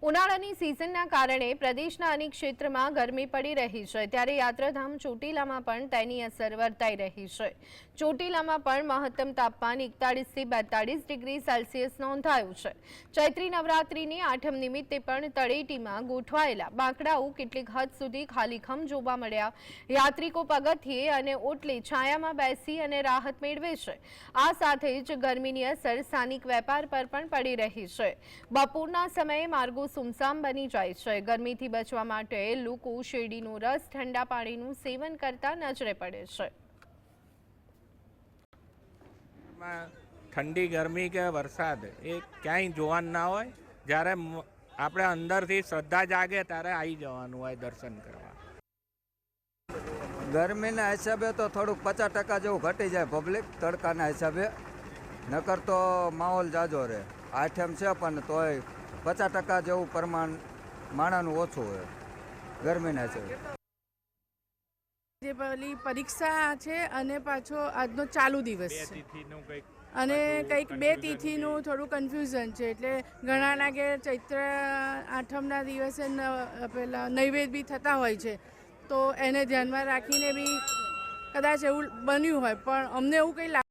ઉનાળાની સિઝનના કારણે પ્રદેશના અનેક ક્ષેત્રમાં ગરમી પડી રહી છે, ત્યારે યાત્રાધામ ચોટીલામાં પણ તેની અસર વર્તાઈ રહી છે। ચોટીલામાં પણ મહત્તમ તાપમાન 41 થી 42 ડિગ્રી સેલ્સિયસ નોંધાયું છે। ચૈત્રી નવરાત્રિની આઠમ નિમિત્તે પણ તળેટીમાં ગોઠવાયેલા બાંકડાઓ કેટલીક હદ સુધી ખાલીખમ જોવા મળ્યા। યાત્રિકો પગથિયે અને ઓટલે છાયામાં બેસી અને રાહત મેળવે છે। આ સાથે જ ગરમીની અસર સ્થાનિક વેપાર પર પણ પડી રહી છે। બપોરના સમયે માર્ગો સુમસામ બની જાય છે। ગરમીથી બચવા માટે લોકો શેરડીનો રસ, ઠંડા પાણીનું સેવન કરતા નજરે પડે છે। ઠંડી ગરમી કે વરસાદ એ ક્યાંય જોવાનું ના હોય, જ્યારે આપણે અંદરથી શ્રદ્ધા જાગે ત્યારે આવી જવાનું હોય દર્શન કરવા। ગરમીના હિસાબે તો થોડુંક 50% જેવું ઘટી જાય પબ્લિક તડકાના હિસાબે, નકર તો માહોલ જાજો રહે। આઠમ છે પણ તોય 50% જેવું પ્રમાણ માણાનું ઓછું હોય ગરમીના હિસાબે। જે પેલી પરીક્ષા છે અને પાછો આજનો ચાલુ દિવસ છે અને કંઈક 2 તિથિનું થોડું કન્ફ્યુઝન છે, એટલે ઘણાના કે ચૈત્ર આઠમના દિવસે પેલા નૈવેદ્ય બી થતા હોય છે, તો એને ધ્યાનમાં રાખીને બી કદાચ એવું બન્યું હોય, પણ અમને એવું કંઈ